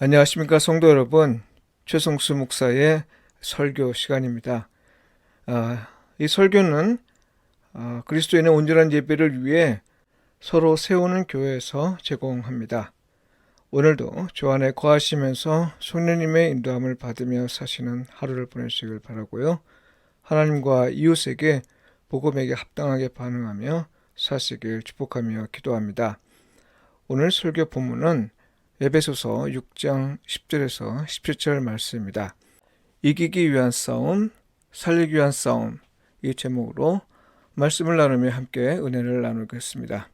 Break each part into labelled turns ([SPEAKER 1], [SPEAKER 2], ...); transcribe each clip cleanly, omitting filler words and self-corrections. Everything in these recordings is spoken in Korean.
[SPEAKER 1] 안녕하십니까 성도 여러분, 최성수 목사의 설교 시간입니다. 이 설교는 그리스도인의 온전한 예배를 위해 서로 세우는 교회에서 제공합니다. 오늘도 주 안에 거하시면서 성령님의 인도함을 받으며 사시는 하루를 보내시길 바라고요. 하나님과 이웃에게 복음에게 합당하게 반응하며 사시길 축복하며 기도합니다. 오늘 설교 본문은 에베소서 6장 10절에서 17절 말씀입니다. 이기기 위한 싸움, 살리기 위한 싸움, 이 제목으로 말씀을 나누며 함께 은혜를 나누겠습니다.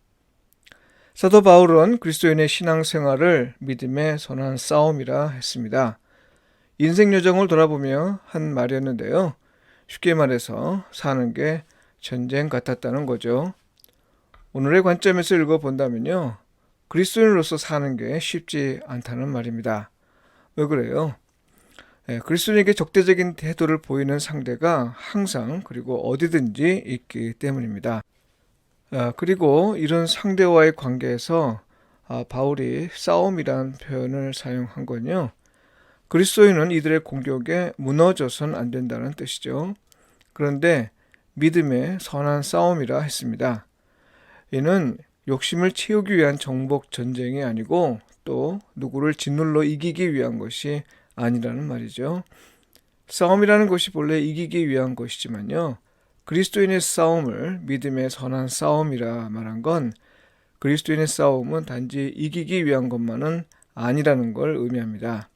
[SPEAKER 1] 사도 바울은 그리스도인의 신앙생활을 믿음의 선한 싸움이라 했습니다. 인생 여정을 돌아보며 한 말이었는데요. 쉽게 말해서 사는 게 전쟁 같았다는 거죠. 오늘의 관점에서 읽어본다면요, 그리스도인으로서 사는 게 쉽지 않다는 말입니다. 왜 그래요? 그리스도인에게 적대적인 태도를 보이는 상대가 항상 그리고 어디든지 있기 때문입니다. 그리고 이런 상대와의 관계에서 바울이 싸움이란 표현을 사용한 건요, 그리스도인은 이들의 공격에 무너져선 안 된다는 뜻이죠. 그런데 믿음의 선한 싸움이라 했습니다. 이는 욕심을 채우기 위한 정복 전쟁이 아니고 또 누구를 짓눌러 이기기 위한 것이 아니라는 말이죠. 싸움이라는 것이 본래 이기기 위한 것이지만요, 그리스도인의 싸움을 믿음의 선한 싸움이라 말한 건 그리스도인의 싸움은 단지 이기기 위한 것만은 아니라는 걸 의미합니다.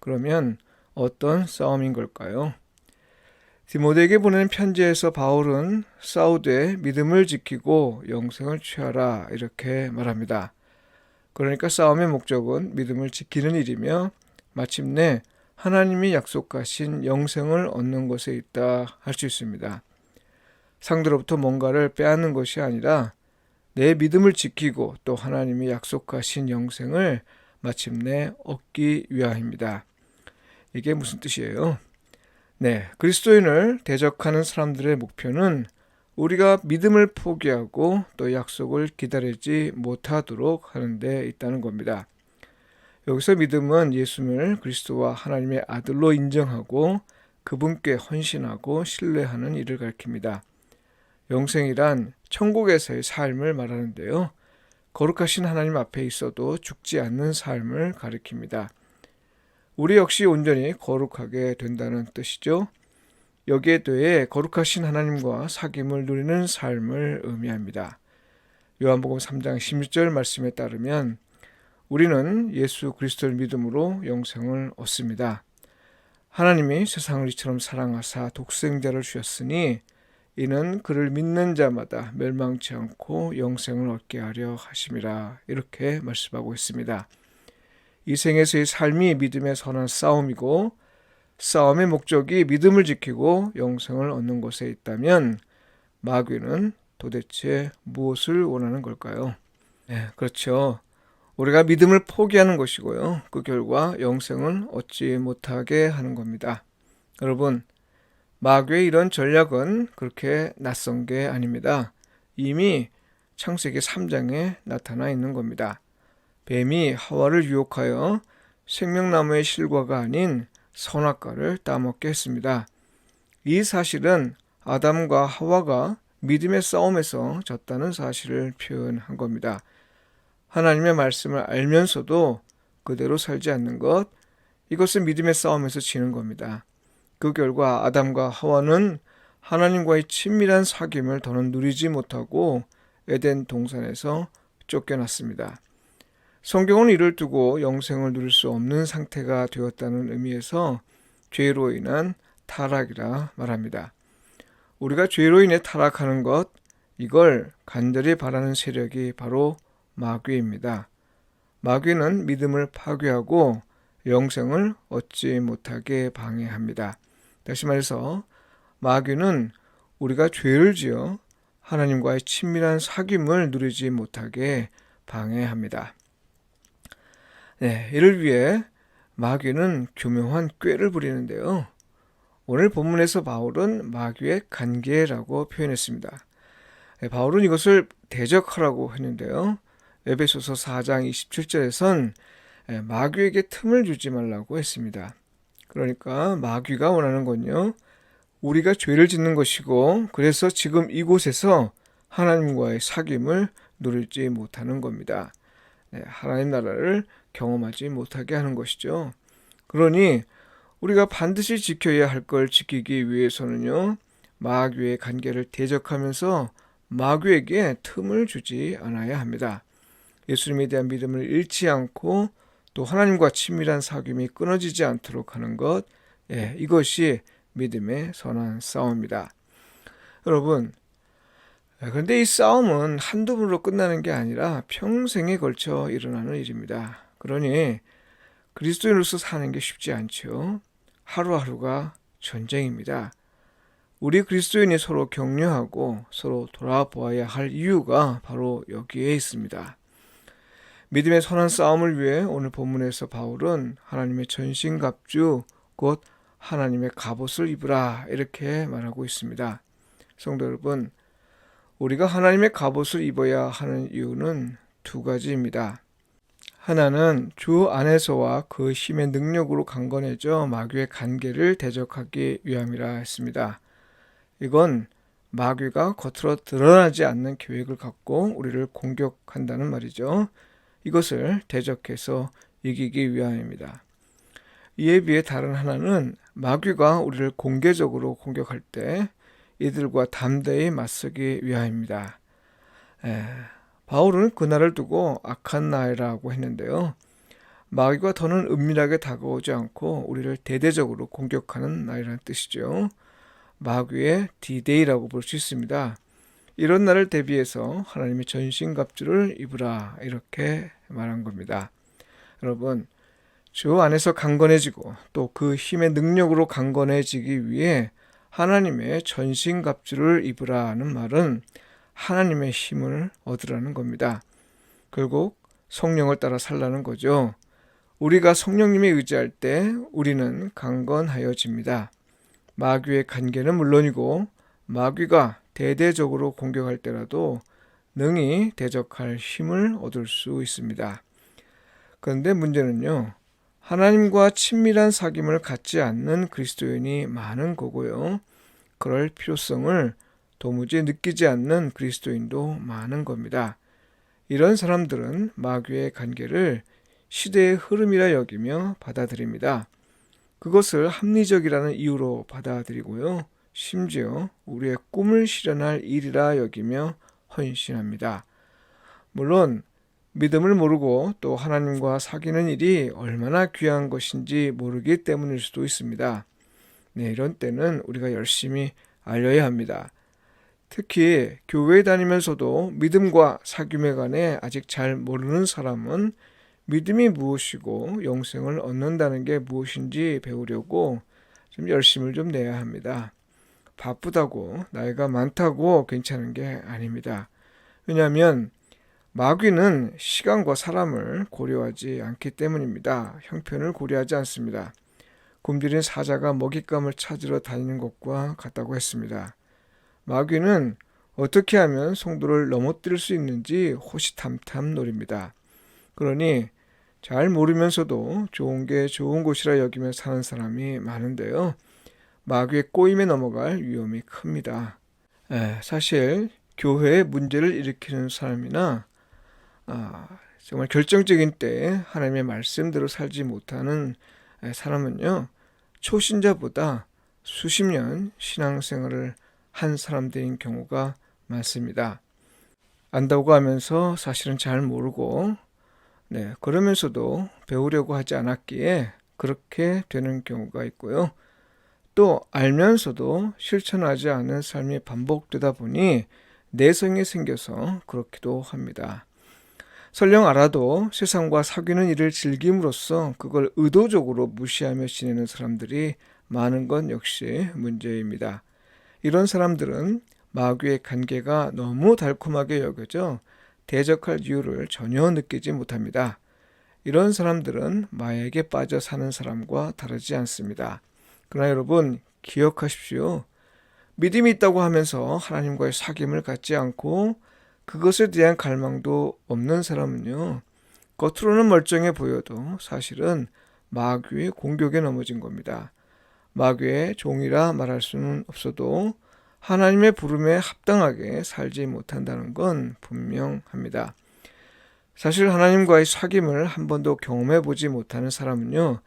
[SPEAKER 1] 그러면 어떤 싸움인 걸까요? 디모데에게 보내는 편지에서 바울은 싸우되 믿음을 지키고 영생을 취하라 이렇게 말합니다. 그러니까 싸움의 목적은 믿음을 지키는 일이며 마침내 하나님이 약속하신 영생을 얻는 것에 있다 할 수 있습니다. 상대로부터 뭔가를 빼앗는 것이 아니라 내 믿음을 지키고 또 하나님이 약속하신 영생을 마침내 얻기 위함입니다. 이게 무슨 뜻이에요? 그리스도인을 대적하는 사람들의 목표는 우리가 믿음을 포기하고 또 약속을 기다리지 못하도록 하는 데 있다는 겁니다. 여기서 믿음은 예수님을 그리스도와 하나님의 아들로 인정하고 그분께 헌신하고 신뢰하는 일을 가리킵니다. 영생이란 천국에서의 삶을 말하는데요, 거룩하신 하나님 앞에 있어도 죽지 않는 삶을 가리킵니다. 우리 역시 온전히 거룩하게 된다는 뜻이죠. 여기에 대해 거룩하신 하나님과 사귐을 누리는 삶을 의미합니다. 요한복음 3장 16절 말씀에 따르면 우리는 예수 그리스도를 믿음으로 영생을 얻습니다. 하나님이 세상을 이처럼 사랑하사 독생자를 주셨으니 이는 그를 믿는 자마다 멸망치 않고 영생을 얻게 하려 하심이라 이렇게 말씀하고 있습니다. 이 생에서의 삶이 믿음의 선한 싸움이고 싸움의 목적이 믿음을 지키고 영생을 얻는 것에 있다면 마귀는 도대체 무엇을 원하는 걸까요? 그렇죠. 우리가 믿음을 포기하는 것이고요, 그 결과 영생을 얻지 못하게 하는 겁니다. 여러분, 마귀의 이런 전략은 그렇게 낯선 게 아닙니다. 이미 창세기 3장에 나타나 있는 겁니다. 뱀이 하와를 유혹하여 생명나무의 실과가 아닌 선악과를 따먹게 했습니다. 이 사실은 아담과 하와가 믿음의 싸움에서 졌다는 사실을 표현한 겁니다. 하나님의 말씀을 알면서도 그대로 살지 않는 것, 이것은 믿음의 싸움에서 지는 겁니다. 그 결과 아담과 하와는 하나님과의 친밀한 사귐을 더는 누리지 못하고 에덴 동산에서 쫓겨났습니다. 성경은 이를 두고 영생을 누릴 수 없는 상태가 되었다는 의미에서 죄로 인한 타락이라 말합니다. 우리가 죄로 인해 타락하는 것, 이걸 간절히 바라는 세력이 바로 마귀입니다. 마귀는 믿음을 파괴하고 영생을 얻지 못하게 방해합니다. 다시 말해서 마귀는 우리가 죄를 지어 하나님과의 친밀한 사귐을 누리지 못하게 방해합니다. 이를 위해 마귀는 교묘한 꾀를 부리는데요, 오늘 본문에서 바울은 마귀의 간계라고 표현했습니다. 바울은 이것을 대적하라고 했는데요, 에베소서 4장 27절에선 마귀에게 틈을 주지 말라고 했습니다. 그러니까 마귀가 원하는 건요, 우리가 죄를 짓는 것이고, 그래서 지금 이곳에서 하나님과의 사귐을 누리지 못하는 겁니다. 하나님 나라를 경험하지 못하게 하는 것이죠. 그러니 우리가 반드시 지켜야 할 걸 지키기 위해서는요, 마귀의 관계를 대적하면서 마귀에게 틈을 주지 않아야 합니다. 예수님에 대한 믿음을 잃지 않고 또 하나님과 친밀한 사귐이 끊어지지 않도록 하는 것, 이것이 믿음의 선한 싸움입니다. 여러분, 그런데 이 싸움은 한두 번으로 끝나는 게 아니라 평생에 걸쳐 일어나는 일입니다. 그러니 그리스도인으로서 사는 게 쉽지 않죠. 하루하루가 전쟁입니다. 우리 그리스도인이 서로 격려하고 서로 돌아보아야 할 이유가 바로 여기에 있습니다. 믿음의 선한 싸움을 위해 오늘 본문에서 바울은 하나님의 전신갑주, 곧 하나님의 갑옷을 입으라, 이렇게 말하고 있습니다. 성도 여러분, 우리가 하나님의 갑옷을 입어야 하는 이유는 두 가지입니다. 하나는 주 안에서와 그 힘의 능력으로 강건해져 마귀의 관계를 대적하기 위함이라 했습니다. 이건 마귀가 겉으로 드러나지 않는 계획을 갖고 우리를 공격한다는 말이죠. 이것을 대적해서 이기기 위함입니다. 이에 비해 다른 하나는 마귀가 우리를 공개적으로 공격할 때 이들과 담대히 맞서기 위함입니다. 바울은 그날을 두고 악한 날이라고 했는데요. 마귀가 더는 은밀하게 다가오지 않고 우리를 대대적으로 공격하는 날이라는 뜻이죠. 마귀의 D-Day라고 볼 수 있습니다. 이런 날을 대비해서 하나님의 전신갑주를 입으라, 이렇게 말한 겁니다. 여러분, 주 안에서 강건해지고 또 그 힘의 능력으로 강건해지기 위해 하나님의 전신갑주를 입으라는 말은 하나님의 힘을 얻으라는 겁니다. 결국 성령을 따라 살라는 거죠. 우리가 성령님에 의지할 때 우리는 강건하여집니다. 마귀의 관계는 물론이고 마귀가 대대적으로 공격할 때라도 능히 대적할 힘을 얻을 수 있습니다. 그런데 문제는요, 하나님과 친밀한 사귐을 갖지 않는 그리스도인이 많은 거고요. 그럴 필요성을 도무지 느끼지 않는 그리스도인도 많은 겁니다. 이런 사람들은 마귀의 관계를 시대의 흐름이라 여기며 받아들입니다. 그것을 합리적이라는 이유로 받아들이고요. 심지어 우리의 꿈을 실현할 일이라 여기며 헌신합니다. 물론 믿음을 모르고 또 하나님과 사귀는 일이 얼마나 귀한 것인지 모르기 때문일 수도 있습니다. 이런 때는 우리가 열심히 알려야 합니다. 특히 교회에 다니면서도 믿음과 사귐에 관해 아직 잘 모르는 사람은 믿음이 무엇이고 영생을 얻는다는 게 무엇인지 배우려고 좀 열심을 좀 내야 합니다. 바쁘다고 나이가 많다고 괜찮은 게 아닙니다. 왜냐하면 마귀는 시간과 사람을 고려하지 않기 때문입니다. 형편을 고려하지 않습니다. 굶주린 사자가 먹잇감을 찾으러 다니는 것과 같다고 했습니다. 마귀는 어떻게 하면 성도를 넘어뜨릴 수 있는지 호시탐탐 노립니다. 그러니 잘 모르면서도 좋은 게 좋은 곳이라 여기며 사는 사람이 많은데요. 마귀의 꼬임에 넘어갈 위험이 큽니다. 사실 교회에 문제를 일으키는 사람이나 정말 결정적인 때에 하나님의 말씀대로 살지 못하는 사람은요, 초신자보다 수십 년 신앙생활을 한 사람들인 경우가 많습니다. 안다고 하면서 사실은 잘 모르고 그러면서도 배우려고 하지 않았기에 그렇게 되는 경우가 있고요. 또 알면서도 실천하지 않은 삶이 반복되다 보니 내성이 생겨서 그렇기도 합니다. 설령 알아도 세상과 사귀는 일을 즐김으로써 그걸 의도적으로 무시하며 지내는 사람들이 많은 건 역시 문제입니다. 이런 사람들은 마귀의 관계가 너무 달콤하게 여겨져 대적할 이유를 전혀 느끼지 못합니다. 이런 사람들은 마약에 빠져 사는 사람과 다르지 않습니다. 그러나 여러분, 기억하십시오. 믿음이 있다고 하면서 하나님과의 사귐을 갖지 않고 그것에 대한 갈망도 없는 사람은요, 겉으로는 멀쩡해 보여도 사실은 마귀의 공격에 넘어진 겁니다. 마귀의 종이라 말할 수는 없어도 하나님의 부름에 합당하게 살지 못한다는 건 분명합니다. 사실 하나님과의 사귐을 한 번도 경험해 보지 못하는 사람은요,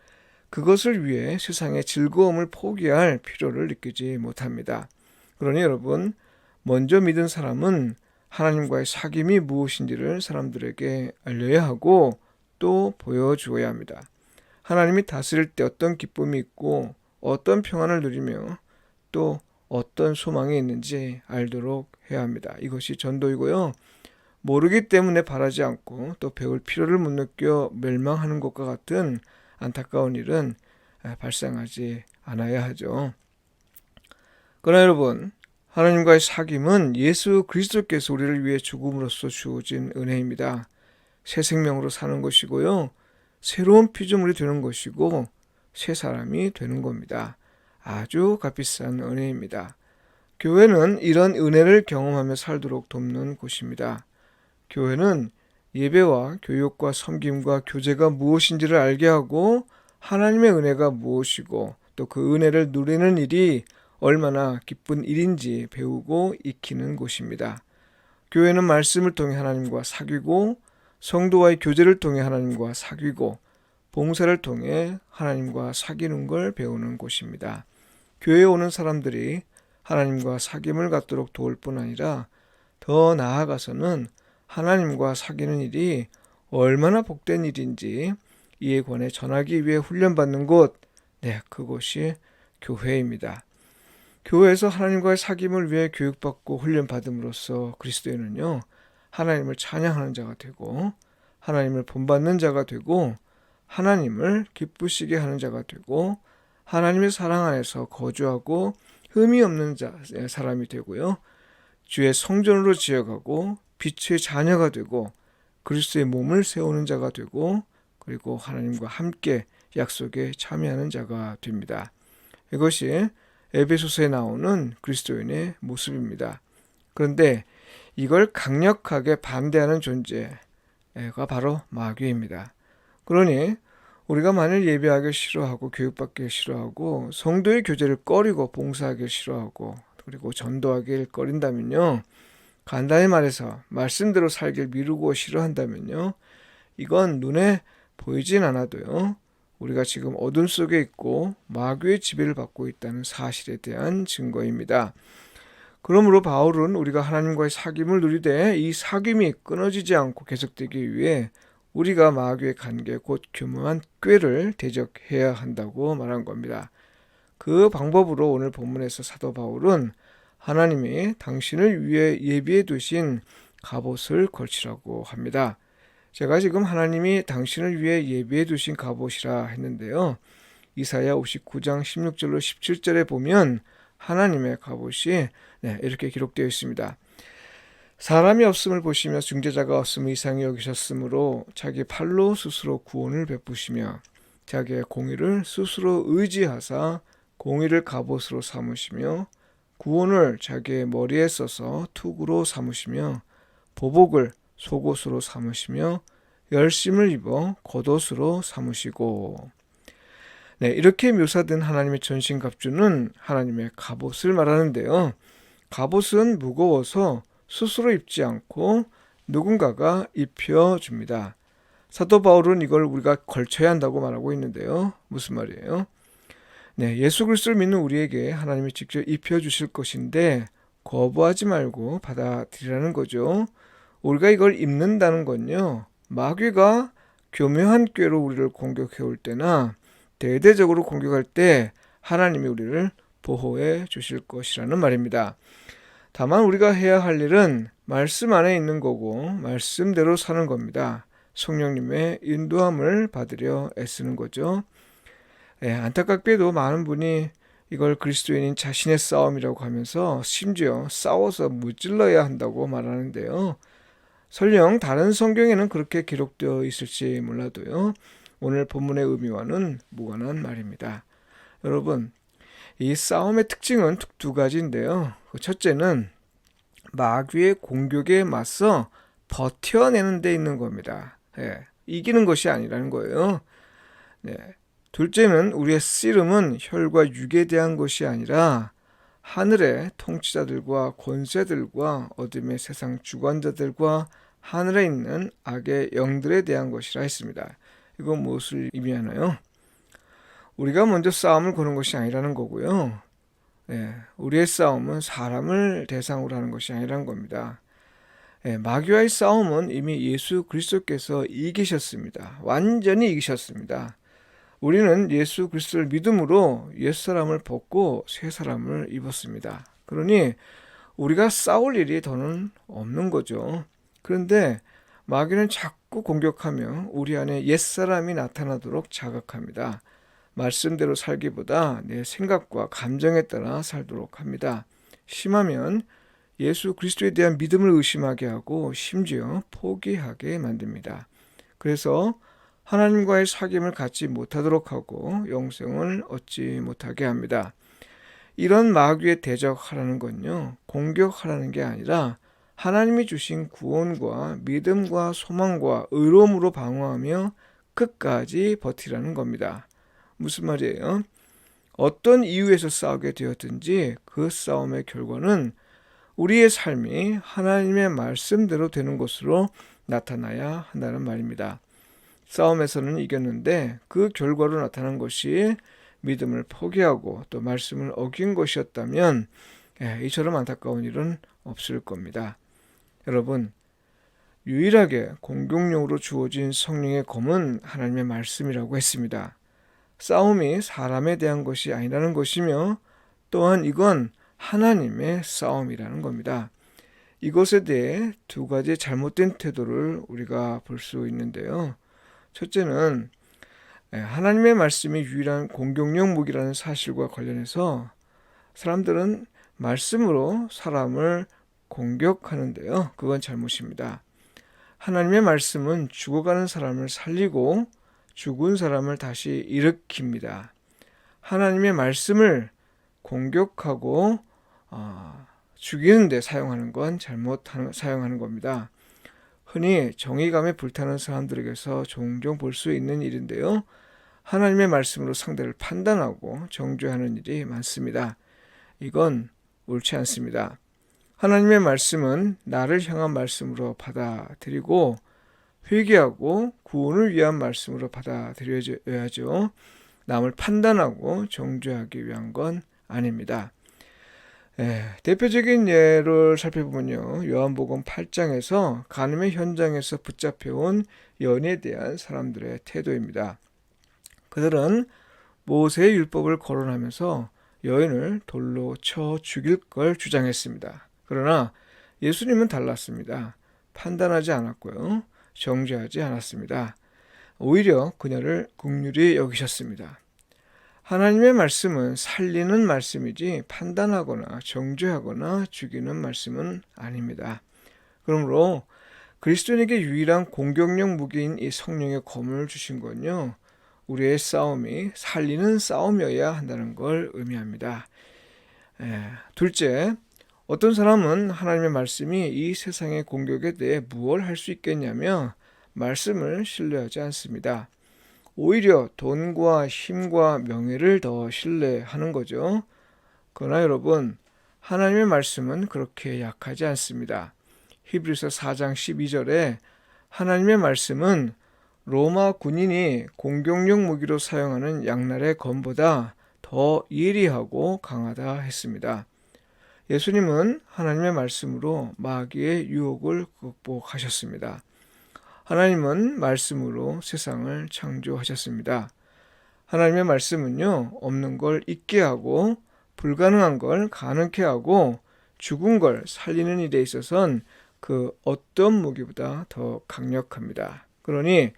[SPEAKER 1] 그것을 위해 세상의 즐거움을 포기할 필요를 느끼지 못합니다. 그러니 여러분, 먼저 믿은 사람은 하나님과의 사귐이 무엇인지를 사람들에게 알려야 하고 또 보여주어야 합니다. 하나님이 다스릴 때 어떤 기쁨이 있고 어떤 평안을 누리며 또 어떤 소망이 있는지 알도록 해야 합니다. 이것이 전도이고요. 모르기 때문에 바라지 않고 또 배울 필요를 못 느껴 멸망하는 것과 같은 안타까운 일은 발생하지 않아야 하죠. 그러나 여러분, 하나님과의 사귐은 예수 그리스도께서 우리를 위해 죽음으로써 주어진 은혜입니다. 새 생명으로 사는 것이고요. 새로운 피조물이 되는 것이고 새 사람이 되는 겁니다. 아주 값비싼 은혜입니다. 교회는 이런 은혜를 경험하며 살도록 돕는 곳입니다. 교회는 예배와 교육과 섬김과 교제가 무엇인지를 알게 하고 하나님의 은혜가 무엇이고 또 그 은혜를 누리는 일이 얼마나 기쁜 일인지 배우고 익히는 곳입니다. 교회는 말씀을 통해 하나님과 사귀고 성도와의 교제를 통해 하나님과 사귀고 봉사를 통해 하나님과 사귀는 걸 배우는 곳입니다. 교회에 오는 사람들이 하나님과 사귐을 갖도록 도울 뿐 아니라 더 나아가서는 하나님과 사귀는 일이 얼마나 복된 일인지 이에 관해 전하기 위해 훈련받는 곳, 그곳이 교회입니다. 교회에서 하나님과의 사귐을 위해 교육받고 훈련받음으로써 그리스도인은요, 하나님을 찬양하는 자가 되고 하나님을 본받는 자가 되고 하나님을 기쁘시게 하는 자가 되고 하나님의 사랑 안에서 거주하고 흠이 없는 사람이 되고요. 주의 성전으로 지어가고 빛의 자녀가 되고 그리스도의 몸을 세우는 자가 되고 그리고 하나님과 함께 약속에 참여하는 자가 됩니다. 이것이 에베소서에 나오는 그리스도인의 모습입니다. 그런데 이걸 강력하게 반대하는 존재가 바로 마귀입니다. 그러니 우리가 만일 예배하기 싫어하고 교육받기 싫어하고 성도의 교제를 꺼리고 봉사하기 싫어하고 그리고 전도하기를 꺼린다면요, 간단히 말해서 말씀대로 살길 미루고 싫어한다면요, 이건 눈에 보이진 않아도요, 우리가 지금 어둠 속에 있고 마귀의 지배를 받고 있다는 사실에 대한 증거입니다. 그러므로 바울은 우리가 하나님과의 사귐을 누리되 이 사귐이 끊어지지 않고 계속되기 위해 우리가 마귀의 관계 곧 교묘한 꾀를 대적해야 한다고 말한 겁니다. 그 방법으로 오늘 본문에서 사도 바울은 하나님이 당신을 위해 예비해 두신 갑옷을 걸치라고 합니다. 제가 지금 하나님이 당신을 위해 예비해 두신 갑옷이라 했는데요. 이사야 59장 16절로 17절에 보면 하나님의 갑옷이 이렇게 기록되어 있습니다. 사람이 없음을 보시며 중재자가 없음을 이상히 여기셨으므로 자기 팔로 스스로 구원을 베푸시며 자기의 공의를 스스로 의지하사 공의를 갑옷으로 삼으시며 구원을 자기의 머리에 써서 투구로 삼으시며 보복을 속옷으로 삼으시며 열심을 입어 겉옷으로 삼으시고. 이렇게 묘사된 하나님의 전신갑주는 하나님의 갑옷을 말하는데요. 갑옷은 무거워서 스스로 입지 않고 누군가가 입혀줍니다. 사도 바울은 이걸 우리가 걸쳐야 한다고 말하고 있는데요. 무슨 말이에요? 예수 그리스도를 믿는 우리에게 하나님이 직접 입혀주실 것인데 거부하지 말고 받아들이라는 거죠. 우리가 이걸 입는다는 건요, 마귀가 교묘한 꾀로 우리를 공격해 올 때나 대대적으로 공격할 때 하나님이 우리를 보호해 주실 것이라는 말입니다. 다만 우리가 해야 할 일은 말씀 안에 있는 거고 말씀대로 사는 겁니다. 성령님의 인도함을 받으려 애쓰는 거죠. 안타깝게도 많은 분이 이걸 그리스도인인 자신의 싸움이라고 하면서 심지어 싸워서 무찔러야 한다고 말하는데요. 설령 다른 성경에는 그렇게 기록되어 있을지 몰라도요, 오늘 본문의 의미와는 무관한 말입니다. 여러분, 이 싸움의 특징은 두 가지인데요. 첫째는 마귀의 공격에 맞서 버텨내는 데 있는 겁니다. 이기는 것이 아니라는 거예요. 네. 둘째는 우리의 씨름은 혈과 육에 대한 것이 아니라 하늘의 통치자들과 권세들과 어둠의 세상 주관자들과 하늘에 있는 악의 영들에 대한 것이라 했습니다. 이건 무엇을 의미하나요? 우리가 먼저 싸움을 거는 것이 아니라는 거고요. 네, 우리의 싸움은 사람을 대상으로 하는 것이 아니라는 겁니다. 네, 마귀와의 싸움은 이미 예수 그리스도께서 이기셨습니다. 완전히 이기셨습니다. 우리는 예수 그리스도를 믿음으로 옛사람을 벗고 새사람을 입었습니다. 그러니 우리가 싸울 일이 더는 없는 거죠. 그런데 마귀는 자꾸 공격하며 우리 안에 옛사람이 나타나도록 자극합니다. 말씀대로 살기보다 내 생각과 감정에 따라 살도록 합니다. 심하면 예수 그리스도에 대한 믿음을 의심하게 하고 심지어 포기하게 만듭니다. 그래서 하나님과의 사귐을 갖지 못하도록 하고 영생을 얻지 못하게 합니다. 이런 마귀에 대적하라는 건요, 공격하라는 게 아니라 하나님이 주신 구원과 믿음과 소망과 의로움으로 방어하며 끝까지 버티라는 겁니다. 무슨 말이에요? 어떤 이유에서 싸우게 되었든지 그 싸움의 결과는 우리의 삶이 하나님의 말씀대로 되는 것으로 나타나야 한다는 말입니다. 싸움에서는 이겼는데 그 결과로 나타난 것이 믿음을 포기하고 또 말씀을 어긴 것이었다면 이처럼 안타까운 일은 없을 겁니다. 여러분, 유일하게 공격용으로 주어진 성령의 검은 하나님의 말씀이라고 했습니다. 싸움이 사람에 대한 것이 아니라는 것이며 또한 이건 하나님의 싸움이라는 겁니다. 이것에 대해 두 가지 잘못된 태도를 우리가 볼 수 있는데요. 첫째는 하나님의 말씀이 유일한 공격용 무기라는 사실과 관련해서 사람들은 말씀으로 사람을 공격하는데요. 그건 잘못입니다. 하나님의 말씀은 죽어가는 사람을 살리고 죽은 사람을 다시 일으킵니다. 하나님의 말씀을 공격하고 죽이는 데 사용하는 건 사용하는 겁니다. 흔히 정의감에 불타는 사람들에게서 종종 볼 수 있는 일인데요. 하나님의 말씀으로 상대를 판단하고 정죄하는 일이 많습니다. 이건 옳지 않습니다. 하나님의 말씀은 나를 향한 말씀으로 받아들이고 회개하고 구원을 위한 말씀으로 받아들여야죠. 남을 판단하고 정죄하기 위한 건 아닙니다. 대표적인 예를 살펴보면요. 요한복음 8장에서 간음의 현장에서 붙잡혀온 여인에 대한 사람들의 태도입니다. 그들은 모세의 율법을 거론하면서 여인을 돌로 쳐 죽일 걸 주장했습니다. 그러나 예수님은 달랐습니다. 판단하지 않았고요. 정죄하지 않았습니다. 오히려 그녀를 긍휼히 여기셨습니다. 하나님의 말씀은 살리는 말씀이지 판단하거나 정죄하거나 죽이는 말씀은 아닙니다. 그러므로 그리스도인에게 유일한 공격력 무기인 이 성령의 검을 주신 건요, 우리의 싸움이 살리는 싸움이어야 한다는 걸 의미합니다. 둘째, 어떤 사람은 하나님의 말씀이 이 세상의 공격에 대해 무엇을 할 수 있겠냐며 말씀을 신뢰하지 않습니다. 오히려 돈과 힘과 명예를 더 신뢰하는 거죠. 그러나 여러분, 하나님의 말씀은 그렇게 약하지 않습니다. 히브리서 4장 12절에 하나님의 말씀은 로마 군인이 공격용 무기로 사용하는 양날의 검보다 더 예리하고 강하다 했습니다. 예수님은 하나님의 말씀으로 마귀의 유혹을 극복하셨습니다. 하나님은 말씀으로 세상을 창조하셨습니다. 하나님의 말씀은요, 없는 걸 있게 하고 불가능한 걸 가능케 하고 죽은 걸 살리는 일에 있어서는 그 어떤 무기보다 더 강력합니다. 그러니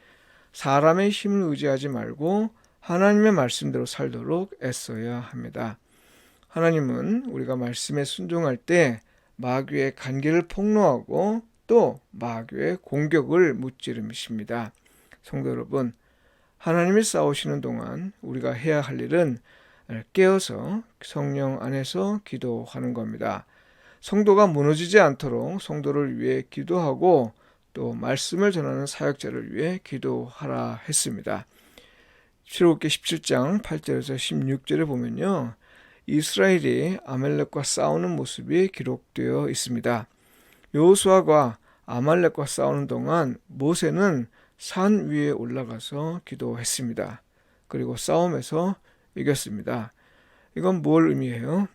[SPEAKER 1] 사람의 힘을 의지하지 말고 하나님의 말씀대로 살도록 애써야 합니다. 하나님은 우리가 말씀에 순종할 때 마귀의 간계를 폭로하고 또 마귀의 공격을 무찌르십니다. 성도 여러분, 하나님이 싸우시는 동안 우리가 해야 할 일은 깨어서 성령 안에서 기도하는 겁니다. 성도가 무너지지 않도록 성도를 위해 기도하고 또 말씀을 전하는 사역자를 위해 기도하라 했습니다. 출애굽기 17장 8절에서 16절에 보면요, 이스라엘이 아말렉과 싸우는 모습이 기록되어 있습니다. 여호수아가 아말렉과 싸우는 동안 모세는 산 위에 올라가서 기도했습니다. 그리고 싸움에서 이겼습니다. 이건 뭘 의미해요?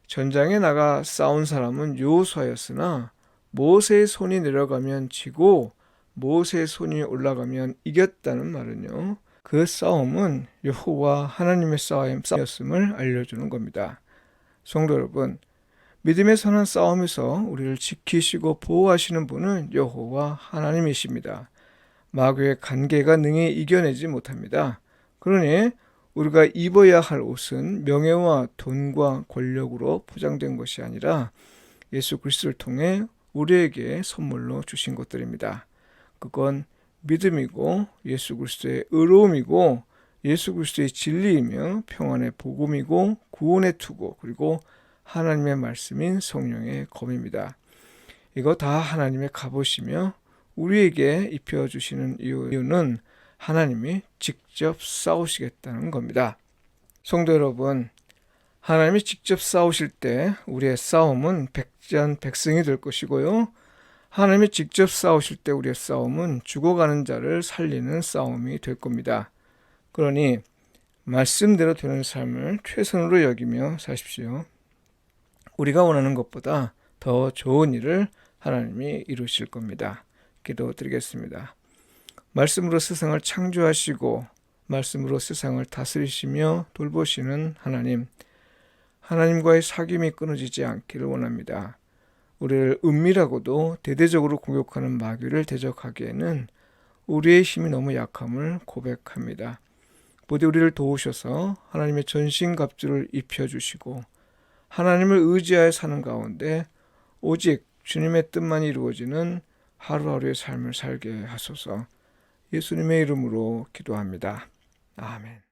[SPEAKER 1] 전장에 나가 싸운 사람은 여호수아였으나 모세의 손이 내려가면 지고 모세의 손이 올라가면 이겼다는 말은요, 그 싸움은 여호와 하나님의 싸움이었음을 알려주는 겁니다. 성도 여러분, 믿음의 선한 싸움에서 우리를 지키시고 보호하시는 분은 여호와 하나님이십니다. 마귀의 간계가 능히 이겨내지 못합니다. 그러니 우리가 입어야 할 옷은 명예와 돈과 권력으로 포장된 것이 아니라 예수 그리스도를 통해 우리에게 선물로 주신 것들입니다. 그건 믿음이고 예수 그리스도의 의로움이고 예수 그리스도의 진리이며 평안의 복음이고 구원의 투구, 그리고 하나님의 말씀인 성령의 검입니다. 이거 다 하나님의 갑옷이며 우리에게 입혀주시는 이유는 하나님이 직접 싸우시겠다는 겁니다. 성도 여러분, 하나님이 직접 싸우실 때 우리의 싸움은 백전백승이 될 것이고요, 하나님이 직접 싸우실 때 우리의 싸움은 죽어가는 자를 살리는 싸움이 될 겁니다. 그러니 말씀대로 되는 삶을 최선으로 여기며 사십시오. 우리가 원하는 것보다 더 좋은 일을 하나님이 이루실 겁니다. 기도드리겠습니다. 말씀으로 세상을 창조하시고 말씀으로 세상을 다스리시며 돌보시는 하나님, 하나님과의 사귐이 끊어지지 않기를 원합니다. 우리를 은밀하고도 대대적으로 공격하는 마귀를 대적하기에는 우리의 힘이 너무 약함을 고백합니다. 부디 우리를 도우셔서 하나님의 전신갑주를 입혀주시고 하나님을 의지하여 사는 가운데 오직 주님의 뜻만 이루어지는 하루하루의 삶을 살게 하소서. 예수님의 이름으로 기도합니다. 아멘.